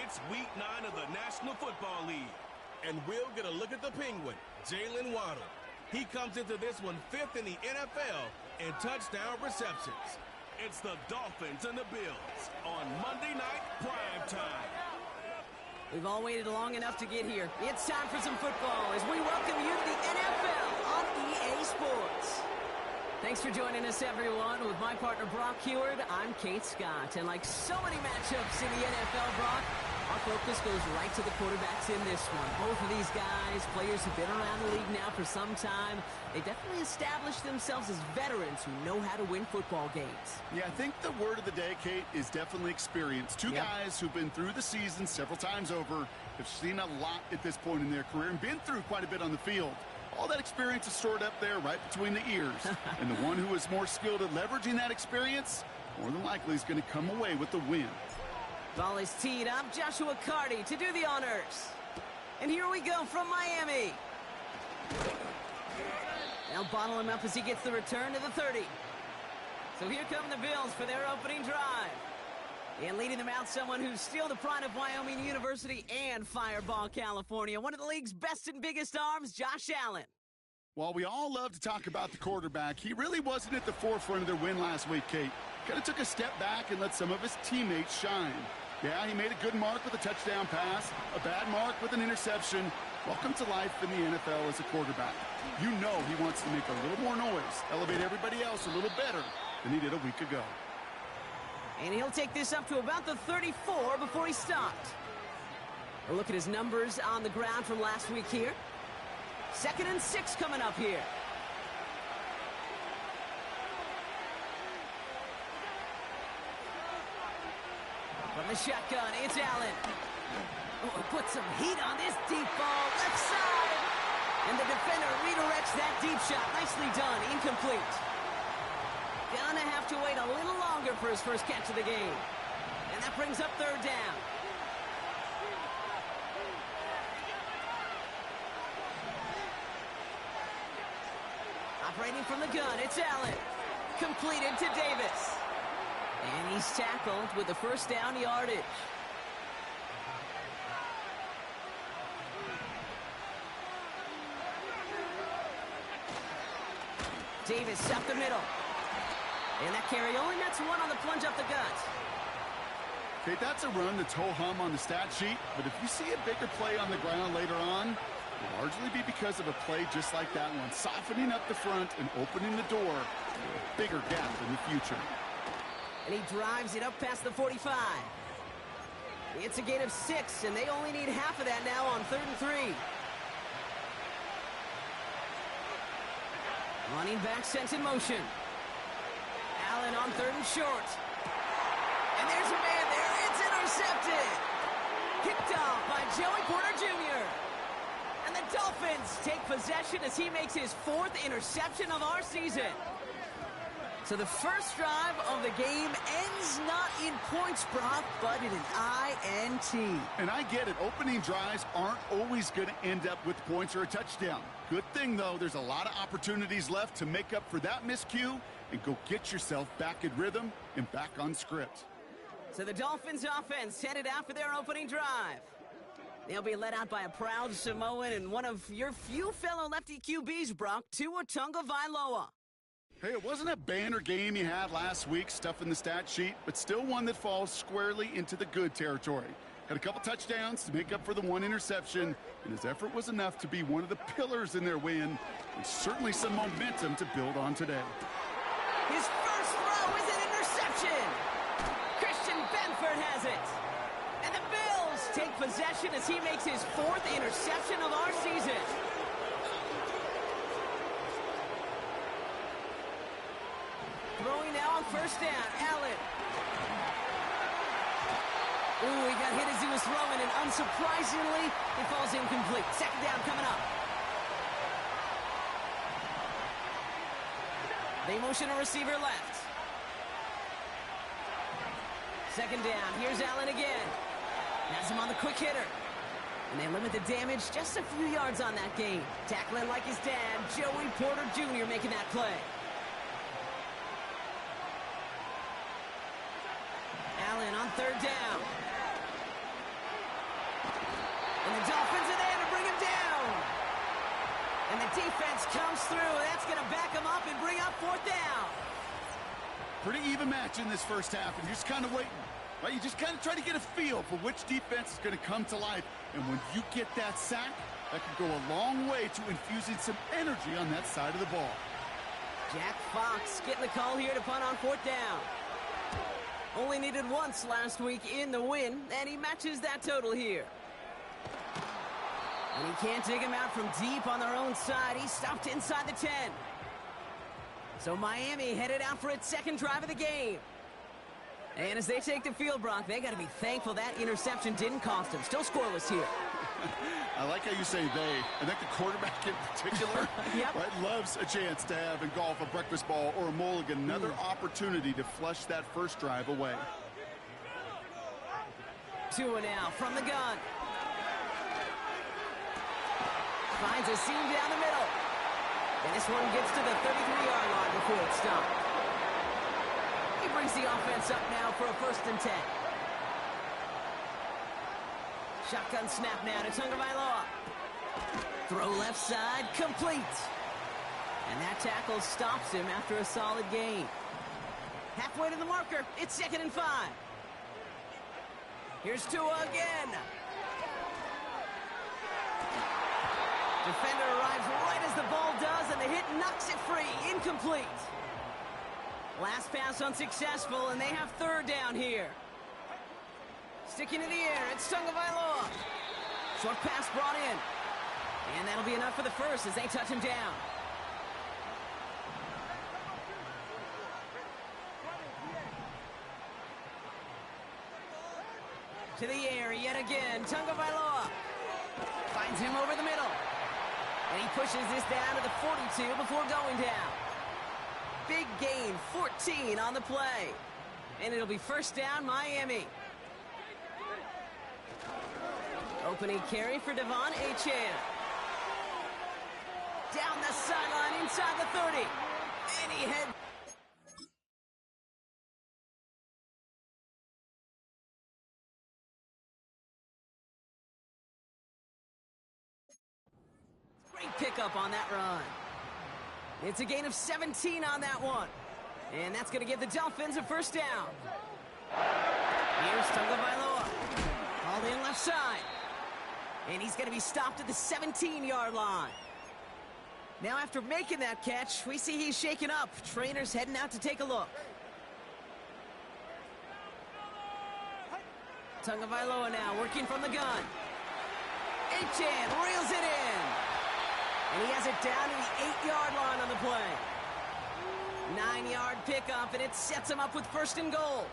It's Week 9 of the National Football League. And we'll get a look at the Penguin, Jalen Waddle. He comes into this one 5th in the NFL in touchdown receptions. It's the Dolphins and the Bills on Monday Night Prime Time. We've all waited long enough to get here. It's time for some football as we welcome you to the NFL on EA Sports. Thanks for joining us, everyone. With my partner, Brock Heward, I'm Kate Scott. And like so many matchups in the NFL, Brock, our focus goes right to the quarterbacks in this one. Both of these guys, players who've been around the league now for some time, they definitely established themselves as veterans who know how to win football games. Yeah, I think the word of the day, Kate, is definitely experience. Two guys who've been through the season several times over, have seen a lot at this point in their career, and been through quite a bit on the field. All that experience is stored up there right between the ears. And the one who is more skilled at leveraging that experience, more than likely is going to come away with the win. Ball is teed up. Joshua Carty to do the honors. And here we go from Miami. They'll bottle him up as he gets the return to the 30. So here come the Bills for their opening drive. And leading them out, someone who's still the pride of Wyoming University and Fireball, California. One of the league's best and biggest arms, Josh Allen. While we all love to talk about the quarterback, he really wasn't at the forefront of their win last week, Kate. Kind of took a step back and let some of his teammates shine. Yeah, he made a good mark with a touchdown pass, a bad mark with an interception. Welcome to life in the NFL as a quarterback. You know he wants to make a little more noise, elevate everybody else a little better than he did a week ago. And he'll take this up to about the 34 before he stopped. A look at his numbers on the ground from last week here. 2nd and 6 coming up here. From the shotgun, it's Allen. Oh, put some heat on this deep ball, left side. And the defender redirects that deep shot. Nicely done, incomplete. Gonna have to wait a little longer for his first catch of the game. And that brings up 3rd down. Operating from the gun, it's Allen. Completed to Davis. And he's tackled with the first down yardage. Davis up the middle. And that carry only nets one on the plunge up the gut. Okay, that's a run that's ho-hum on the stat sheet, but if you see a bigger play on the ground later on, it'll largely be because of a play just like that one, softening up the front and opening the door for a bigger gap in the future. And he drives it up past the 45. It's a gain of 6, and they only need half of that now on 3rd and 3. Running back sent in motion. Allen on 3rd and short. And there's a man there. It's intercepted. Kicked off by Joey Porter Jr. And the Dolphins take possession as he makes his 4th interception of our season. So the first drive of the game ends not in points, Brock, but in an INT. And I get it. Opening drives aren't always going to end up with points or a touchdown. Good thing, though, there's a lot of opportunities left to make up for that miscue and go get yourself back in rhythm and back on script. So the Dolphins offense headed out for their opening drive. They'll be led out by a proud Samoan and one of your few fellow lefty QBs, Brock, Tua Tagovailoa. Hey, it wasn't a banner game he had last week, stuff in the stat sheet, but still one that falls squarely into the good territory. Had a couple touchdowns to make up for the one interception, and his effort was enough to be one of the pillars in their win, and certainly some momentum to build on today. His first throw is an interception. Christian Benford has it. And the Bills take possession as he makes his 4th interception of our season. Throwing now on 1st down, Allen. Ooh, he got hit as he was throwing, and unsurprisingly, he falls incomplete. 2nd down coming up. They motion a receiver left. 2nd down, here's Allen again. Has him on the quick hitter. And they limit the damage just a few yards on that game. Tackling like his dad, Joey Porter Jr. making that play. Allen on 3rd down. Blitz comes through. That's going to back him up and bring up fourth down. Pretty even match in this first half, and you're just kind of waiting. Right? You just kind of try to get a feel for which defense is going to come to life. And when you get that sack, that could go a long way to infusing some energy on that side of the ball. Jack Fox getting the call here to punt on fourth down. Only needed once last week in the win, and he matches that total here. And he can't dig him out from deep on their own side. He stopped inside the 10. So Miami headed out for its second drive of the game. And as they take the field, Brock, they got to be thankful that interception didn't cost them. Still scoreless here. I like how you say they. I think the quarterback in particular yep. right, loves a chance to have in golf a breakfast ball or a mulligan. Another opportunity to flush that first drive away. Tua now from the gun. Finds a seam down the middle. And this one gets to the 33-yard line before it's stopped. He brings the offense up now for a 1st and 10. Shotgun snap now to Tagovailoa. Throw left side, complete. And that tackle stops him after a solid gain. Halfway to the marker, it's 2nd and 5. Here's Tua again. Defender arrives right as the ball does, and the hit knocks it free. Incomplete. Last pass unsuccessful, and they have 3rd down here. Sticking to the air, it's Tagovailoa. Short pass brought in. And that'll be enough for the first as they touch him down. To the air yet again, Tagovailoa. Finds him over the middle. And he pushes this down to the 42 before going down. Big gain, 14 on the play. And it'll be 1st down, Miami. Opening carry for Devon Achane. Down the sideline inside the 30. And he heads. Great pickup on that run. It's a gain of 17 on that one. And that's going to give the Dolphins a 1st down. Here's Tagovailoa. Called in left side. And he's going to be stopped at the 17-yard line. Now after making that catch, we see he's shaken up. Trainers heading out to take a look. Tagovailoa now working from the gun. Achane reels it in. And he has it down to the 8-yard line on the play. 9-yard pickup, and it sets him up with 1st and goal.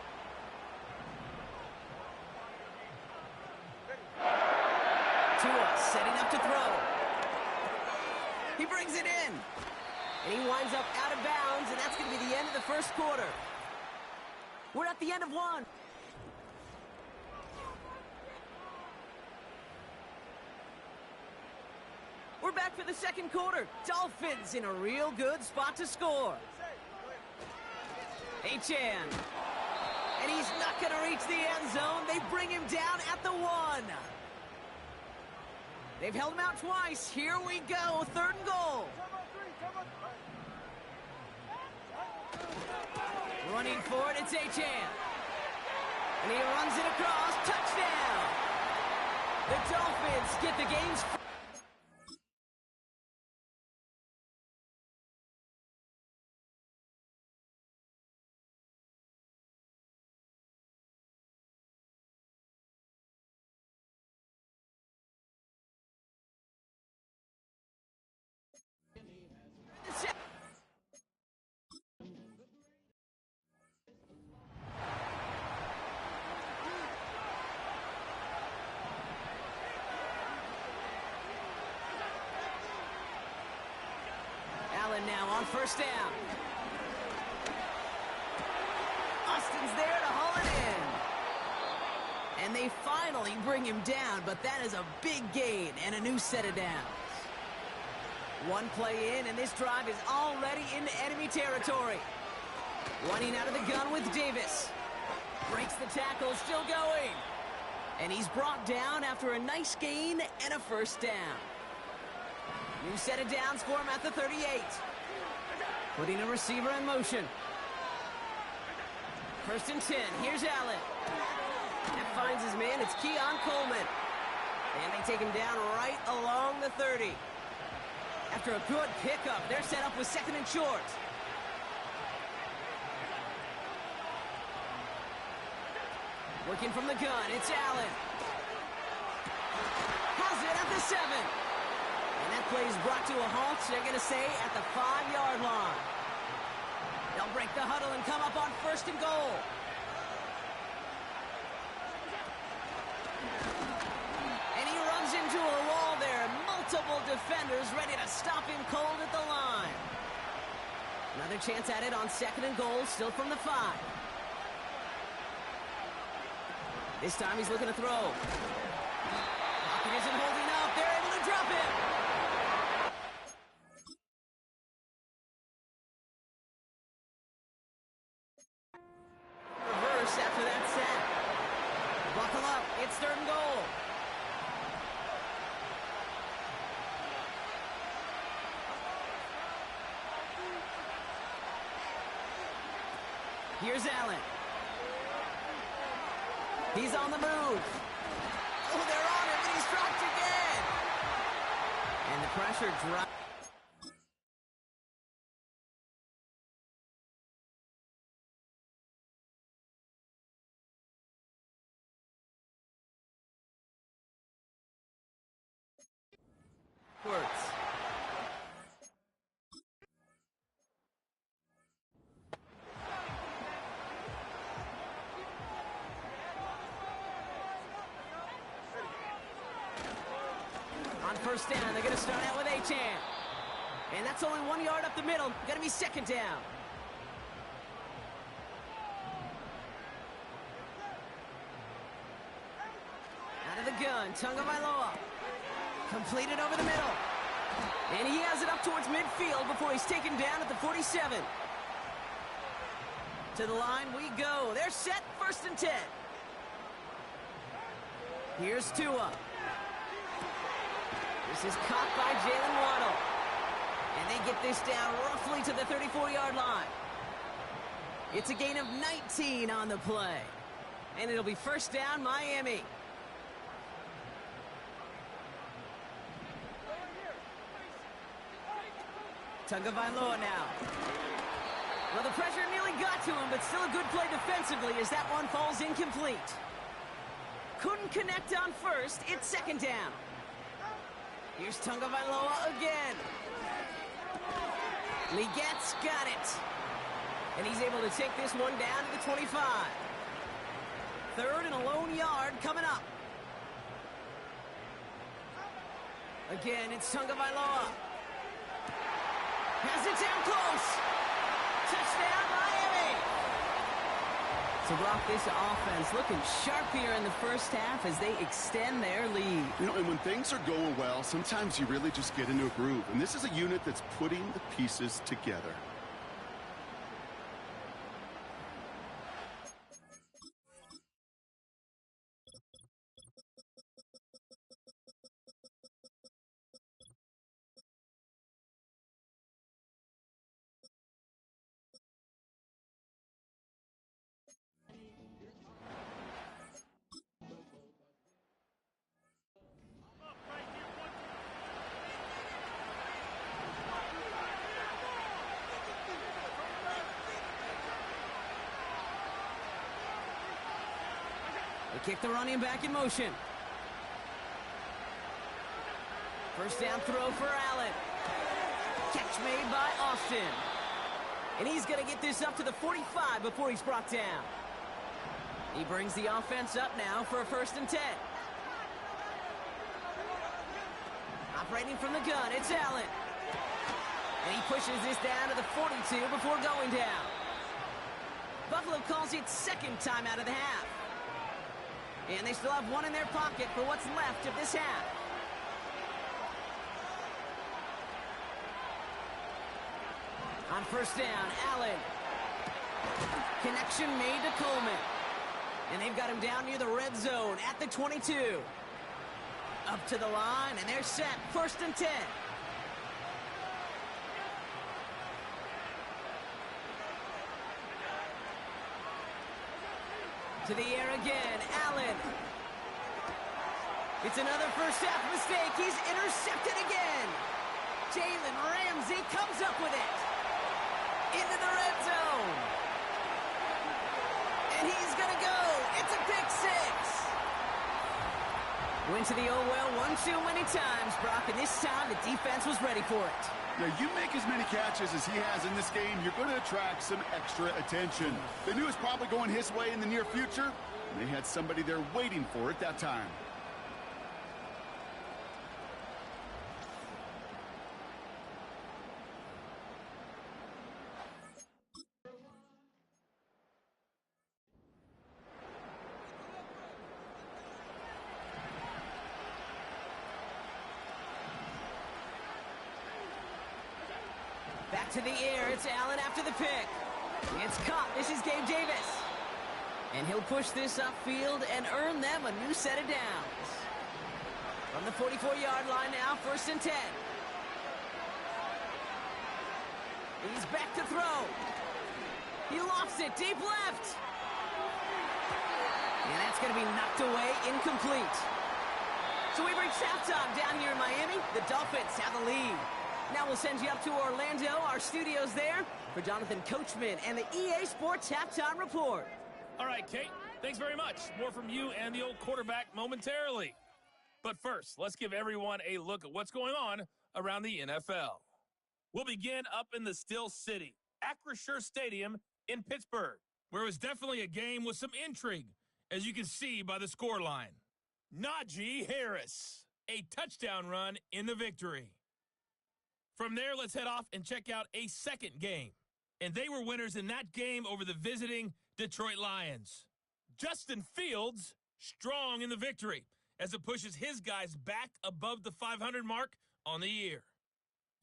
Tua setting up to throw. He brings it in. And he winds up out of bounds, and that's going to be the end of the 1st quarter. We're at the end of one. We're back for the 2nd quarter. Dolphins in a real good spot to score. Achane. And he's not going to reach the end zone. They bring him down at the 1. They've held him out twice. Here we go. 3rd and goal. Running for it, it's Achane. And he runs it across. Touchdown. The Dolphins get the game's. Allen now on 1st down. Austin's there to haul it in. And they finally bring him down, but that is a big gain and a new set of downs. One play in, and this drive is already into enemy territory. Running out of the gun with Davis. Breaks the tackle, still going. And he's brought down after a nice gain and a 1st down. New set of downs for him at the 38. Putting a receiver in motion. First and 10. Here's Allen. That finds his man. It's Keon Coleman. And they take him down right along the 30. After a good pickup, they're set up with second and short. Working from the gun, it's Allen. Has it at the 7. And that play is brought to a halt, they're going to say, at the 5-yard line. They'll break the huddle and come up on first and goal. And he runs into a wall there. Multiple defenders ready to stop him cold at the line. Another chance at it on second and goal, still from the 5. This time he's looking to throw. Pocket isn't holding up. They're able to drop it. Reverse after that set. Buckle up. It's third and goal. Here's Allen. He's on the move. Oh, they're on him, and he's dropped again. And the pressure drops. On first down, they're going to start out with Achane. And that's only 1 yard up the middle. Going to be second down. Out of the gun, Tagovailoa. Completed over the middle. And he has it up towards midfield before he's taken down at the 47. To the line we go. They're set, first and 10. Here's Tua. This is caught by Jalen Waddle. And they get this down roughly to the 34-yard line. It's a gain of 19 on the play. And it'll be first down, Miami. Tagovailoa now. Well, the pressure nearly got to him, but still a good play defensively as that one falls incomplete. Couldn't connect on first. It's second down. Here's Tagovailoa again. Legette's got it. And he's able to take this one down to the 25. Third and a lone yard coming up. Again, it's Tagovailoa. Has it down close. Touchdown, Miami. So, Brock, this offense looking sharp here in the first half as they extend their lead. You know, and when things are going well, sometimes you really just get into a groove. And this is a unit that's putting the pieces together. They kick the running back in motion. First down throw for Allen. Catch made by Austin. And he's going to get this up to the 45 before he's brought down. He brings the offense up now for a first and 10. Operating from the gun, it's Allen. And he pushes this down to the 42 before going down. Buffalo calls it second time out of the half. And they still have one in their pocket for what's left of this half. On first down, Allen. Connection made to Coleman. And they've got him down near the red zone at the 22. Up to the line, and they're set. First and 10. To the air again, Allen. It's another first half mistake. He's intercepted again. Jalen Ramsey comes up with it. Into the red zone. And he's going to go. It's a pick six. Went to the oh well one too many times, Brock, and this time the defense was ready for it. Yeah, you make as many catches as he has in this game, you're going to attract some extra attention. They knew it was probably going his way in the near future, and they had somebody there waiting for it that time. Back to the air, it's Allen after the pick. It's caught, this is Gabe Davis. And he'll push this upfield and earn them a new set of downs. From the 44-yard line now, 1st and 10. He's back to throw. He lofts it, deep left. And that's going to be knocked away, incomplete. So we've reached halftime down here in Miami. The Dolphins have the lead. Now we'll send you up to Orlando, our studios there, for Jonathan Coachman and the EA Sports Halftime Report. All right, Kate, thanks very much. More from you and the old quarterback momentarily. But first, let's give everyone a look at what's going on around the NFL. We'll begin up in the Still City, Acrisure Stadium in Pittsburgh, where it was definitely a game with some intrigue, as you can see by the scoreline. Najee Harris, a touchdown run in the victory. From there, let's head off and check out a second game. And they were winners in that game over the visiting Detroit Lions. Justin Fields, strong in the victory, as it pushes his guys back above the 500 mark on the year.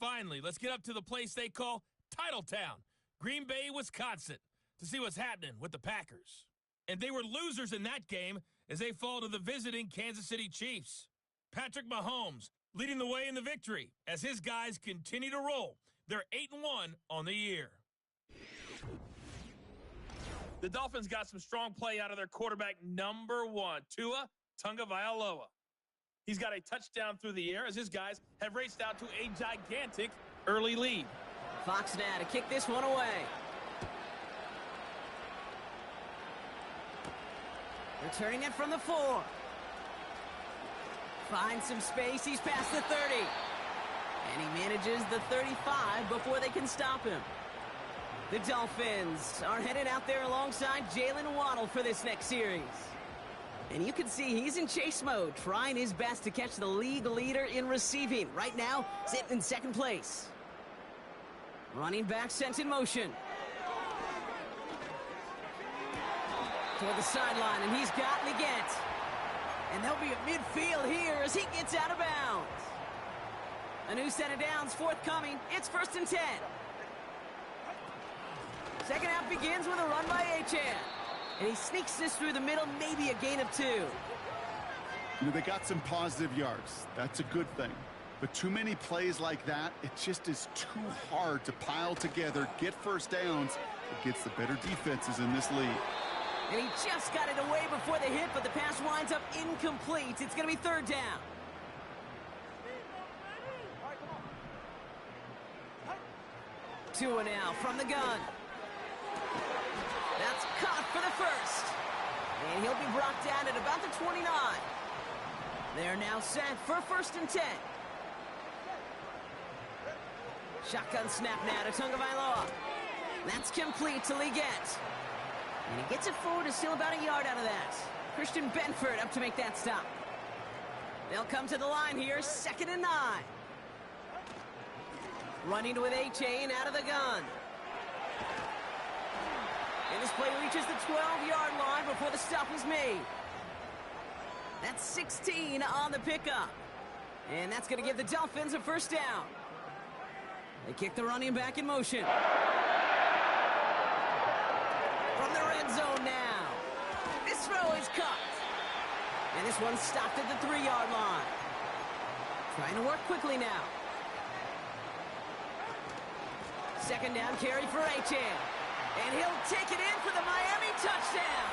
Finally, let's get up to the place they call Titletown, Green Bay, Wisconsin, to see what's happening with the Packers. And they were losers in that game as they fall to the visiting Kansas City Chiefs. Patrick Mahomes leading the way in the victory as his guys continue to roll. They're 8-1 on the year. The Dolphins got some strong play out of their quarterback, number 1, Tua Tagovailoa. He's got a touchdown through the air as his guys have raced out to a gigantic early lead. Fox now to kick this one away. Returning it from the 4. Finds some space, he's past the 30. And he manages the 35 before they can stop him. The Dolphins are headed out there alongside Jalen Waddle for this next series. And you can see he's in chase mode, trying his best to catch the league leader in receiving. Right now, sitting in second place. Running back sent in motion. Toward the sideline, and he's got Leggett. And they'll be at midfield here as he gets out of bounds. A new set of downs forthcoming. It's 1st and 10. Second half begins with a run by Achane. And he sneaks this through the middle, maybe a gain of 2. You know, they got some positive yards. That's a good thing. But too many plays like that, it just is too hard to pile together, get first downs against the better defenses in this league. And he just got it away before the hit, but the pass winds up incomplete. It's going to be 3rd down. Tua now from the gun. That's caught for the first. And he'll be brought down at about the 29. They're now set for 1st and 10. Shotgun snap now to Tagovailoa. That's complete to Leggett. And he gets it forward to steal about a yard out of that. Christian Benford up to make that stop. They'll come to the line here, 2nd and 9. Running with Achane out of the gun. And this play reaches the 12-yard line before the stop is made. That's 16 on the pickup. And that's going to give the Dolphins a 1st down. They kick the running back in motion. From the red zone now. This throw is caught. And this one stopped at the 3-yard line. Trying to work quickly now. 2nd down carry for Achane. And he'll take it in for the Miami touchdown.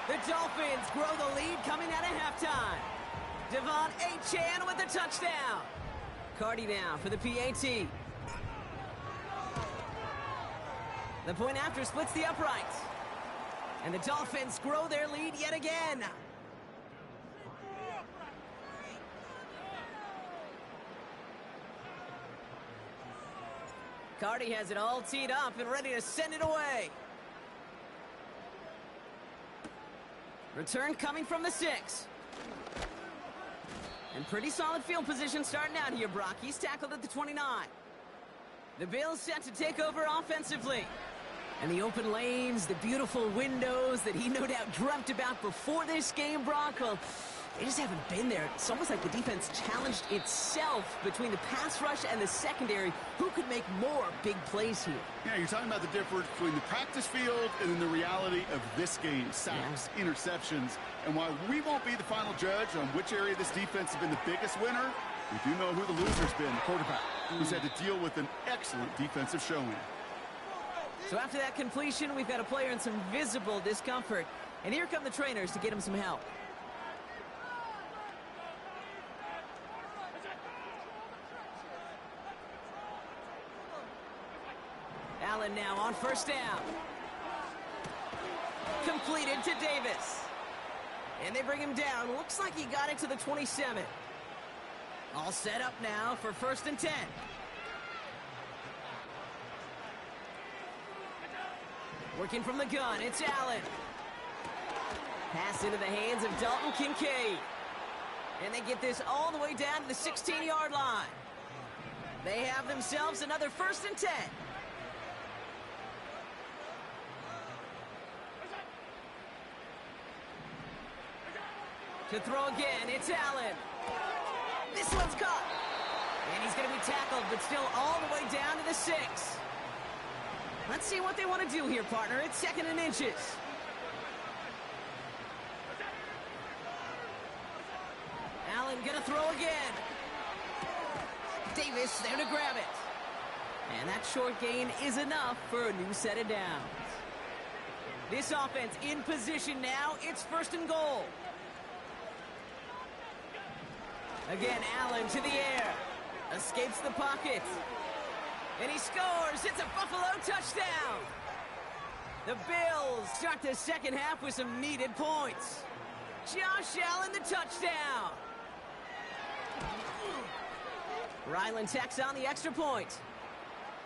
The Dolphins grow the lead coming out of halftime. Devon Achane with the touchdown. Cardi now for the PAT. The point after splits the uprights. And the Dolphins grow their lead yet again. Cardi has it all teed up and ready to send it away. Return coming from the 6. And pretty solid field position starting out here, Brock. He's tackled at the 29. The Bills set to take over offensively. And the open lanes, the beautiful windows that he no doubt dreamt about before this game, Brock. Well, they just haven't been there. It's almost like the defense challenged itself between the pass rush and the secondary. Who could make more big plays here? Yeah, you're talking about the difference between the practice field and then the reality of this game. Sacks, interceptions. And while we won't be the final judge on which area this defense has been the biggest winner, we do know who the loser's been, the quarterback, who's had to deal with an excellent defensive showing. So after that completion, we've got a player in some visible discomfort. And here come the trainers to get him some help. Allen now on first down. Completed to Davis. And they bring him down. Looks like he got it to the 27. All set up now for 1st and 10. Working from the gun, it's Allen. Pass into the hands of Dalton Kincaid. And they get this all the way down to the 16-yard line. They have themselves another 1st and 10. To throw again, it's Allen. This one's caught. And he's going to be tackled, but still all the way down to the 6. Let's see what they want to do here, partner. It's 2nd and inches. Allen going to throw again. Davis there to grab it. And that short gain is enough for a new set of downs. This offense in position now. It's 1st and goal. Again, Allen to the air. Escapes the pocket. And he scores. It's a Buffalo touchdown. The Bills start the second half with some needed points. Josh Allen, the touchdown. Ryland tacks on the extra point.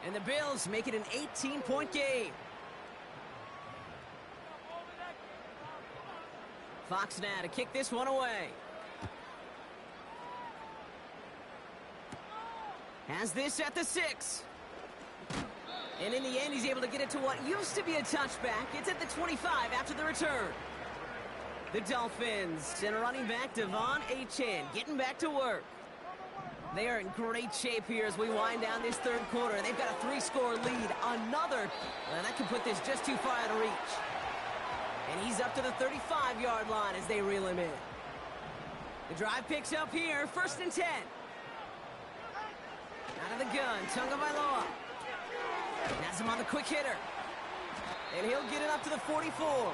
And the Bills make it an 18-point game. Fox now to kick this one away. Has this at the 6. And in the end, he's able to get it to what used to be a touchback. It's at the 25 after the return. The Dolphins and running back Devon Achane getting back to work. They are in great shape here as we wind down this 3rd quarter. They've got a 3-score lead. Another, well, that can put this just too far out of reach. And he's up to the 35-yard line as they reel him in. The drive picks up here, 1st and 10. Out of the gun, Tagovailoa. Has him on the quick hitter. And he'll get it up to the 44.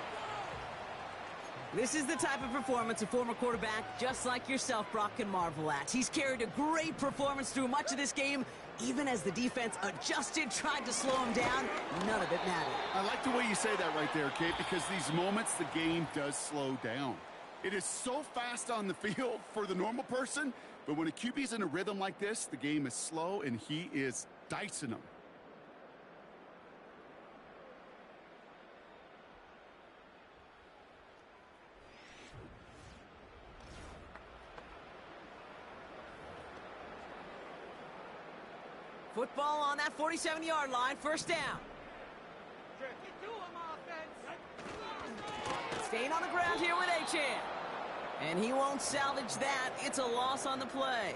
This is the type of performance a former quarterback, just like yourself, Brock, can marvel at. He's carried a great performance through much of this game, even as the defense adjusted, tried to slow him down. None of it mattered. I like the way you say that right there, Kate, because these moments the game does slow down. It is so fast on the field for the normal person, but when a QB's in a rhythm like this, the game is slow and he is dicing them. Football on that 47-yard line, 1st down. Staying on the ground here with Achane. And he won't salvage that. It's a loss on the play.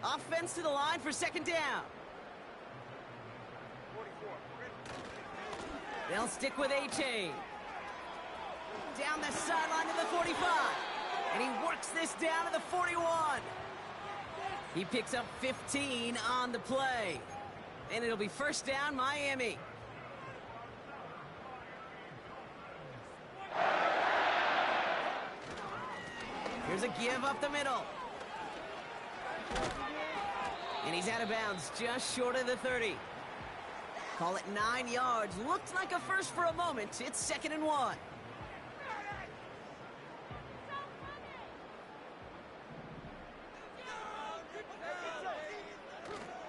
Offense to the line for 2nd down. They'll stick with Achane. Down the sideline to the 45. And he works this down to the 41. He picks up 15 on the play. And it'll be 1st down, Miami. Here's a give up the middle. And he's out of bounds, just short of the 30. Call it 9 yards. Looked like a first for a moment. It's 2nd and 1.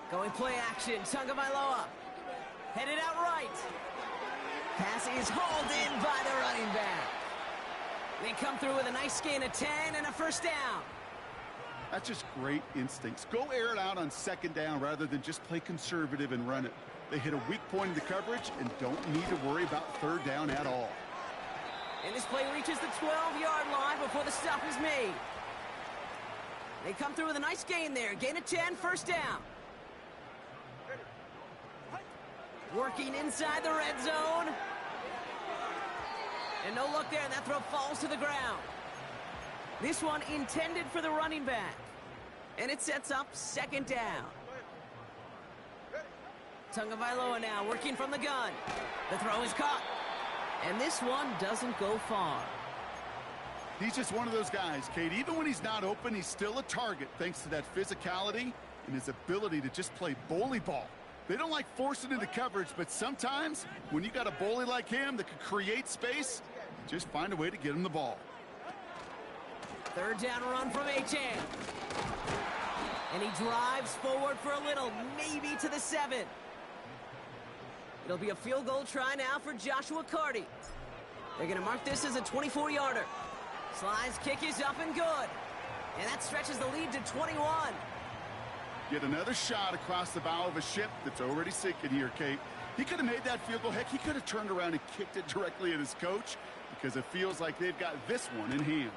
Going play action. Tagovailoa. Headed out right. Pass is hauled in by the running back. They come through with a nice gain of 10 and a first down. That's just great instincts. Go air it out on 2nd down rather than just play conservative and run it. They hit a weak point in the coverage and don't need to worry about 3rd down at all. And this play reaches the 12-yard line before the stop is made. They come through with a nice gain there. Gain of 10, first down. Working inside the red zone. And no luck there. That throw falls to the ground. This one intended for the running back. And it sets up 2nd down. Tagovailoa now working from the gun. The throw is caught. And this one doesn't go far. He's just one of those guys, Kate. Even when he's not open, he's still a target thanks to that physicality and his ability to just play bully ball. They don't like forcing into coverage, but sometimes when you got a bully like him that can create space, just find a way to get him the ball. 3rd down run from Achane. And he drives forward for a little, maybe to the 7. It'll be a field goal try now for Joshua Carty. They're going to mark this as a 24-yarder. Slide's kick is up and good. And that stretches the lead to 21. Yet another shot across the bow of a ship that's already sinking here, Kate. He could have made that field goal. Heck, he could have turned around and kicked it directly at his coach because it feels like they've got this one in hand.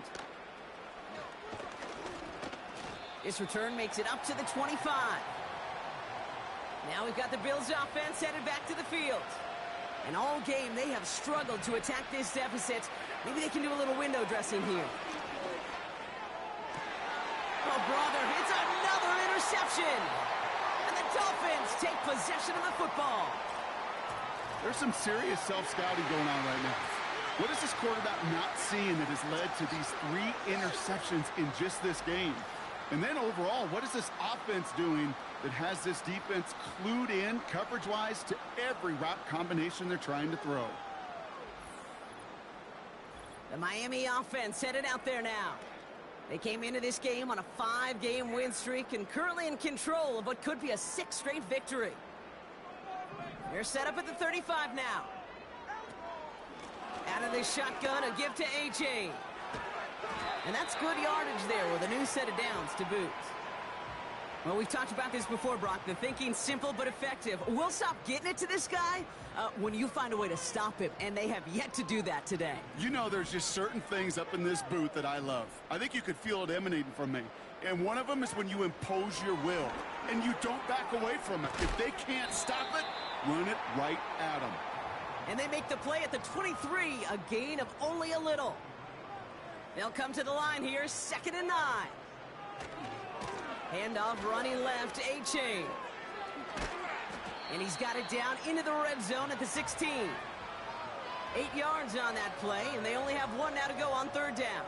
This return makes it up to the 25. Now we've got the Bills offense headed back to the field. And all game they have struggled to attack this deficit. Maybe they can do a little window dressing here. Oh, brother, it's another interception. And the Dolphins take possession of the football. There's some serious self-scouting going on right now. What is this quarterback not seeing that has led to these 3 interceptions in just this game? And then overall, what is this offense doing that has this defense clued in coverage-wise to every route combination they're trying to throw? The Miami offense headed out there now. They came into this game on a 5-game win streak and currently in control of what could be a 6th straight victory. They're set up at the 35 now. Out of the shotgun, a give to Achane. And that's good yardage there with a new set of downs to boot. Well, we've talked about this before, Brock. The thinking's simple but effective. We'll stop getting it to this guy when you find a way to stop him, and they have yet to do that today. You know there's just certain things up in this booth that I love. I think you could feel it emanating from me. And one of them is when you impose your will, and you don't back away from it. If they can't stop it, run it right at them. And they make the play at the 23, a gain of only a little. They'll come to the line here, 2nd and 9. Handoff running left, Achane. And he's got it down into the red zone at the 16. 8 yards on that play, and they only have 1 now to go on 3rd down.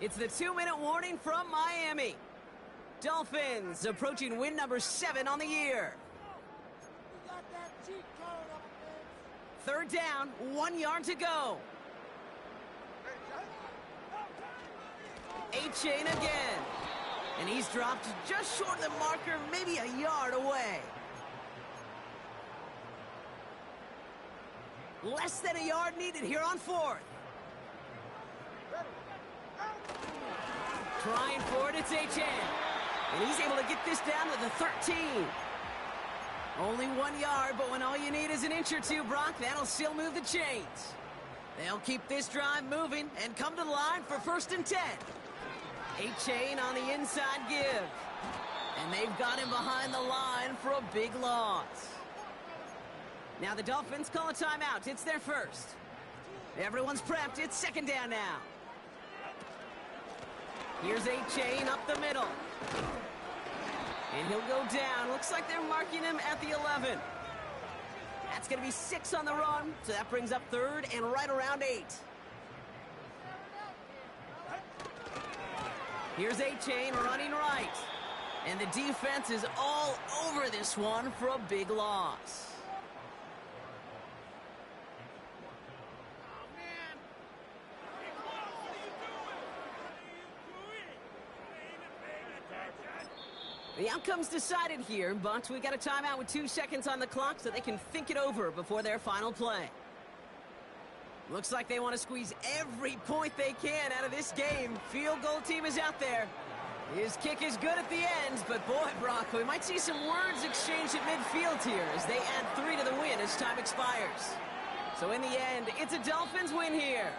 It's the 2-minute warning from Miami. Dolphins approaching win number 7 on the year. 3rd down, 1 yard to go. Achane again. And he's dropped just short of the marker, maybe a yard away. Less than a yard needed here on 4th. Trying for it, it's Achane. And he's able to get this down to the 13. Only 1 yard, but when all you need is an inch or two, Brock, that'll still move the chains. They'll keep this drive moving and come to the line for 1st and 10. Achane on the inside give. And they've got him behind the line for a big loss. Now the Dolphins call a timeout. It's their first. Everyone's prepped. It's second down now. Here's A-Chain up the middle. And he'll go down. Looks like they're marking him at the 11. That's going to be 6 on the run. So that brings up third and right around 8. Here's A-Chain running right. And the defense is all over this one for a big loss. The outcome's decided here, but we got a timeout with 2 seconds on the clock so they can think it over before their final play. Looks like they want to squeeze every point they can out of this game. Field goal team is out there. His kick is good at the end, but boy, Brock, we might see some words exchanged at midfield here as they add 3 to the win as time expires. So in the end, it's a Dolphins win here.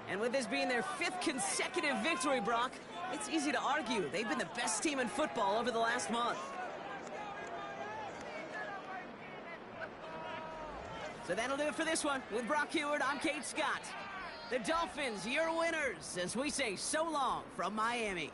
And with this being their 5th consecutive victory, Brock, it's easy to argue they've been the best team in football over the last month. So that'll do it for this one. With Brock Heward, I'm Kate Scott. The Dolphins, your winners, as we say so long from Miami.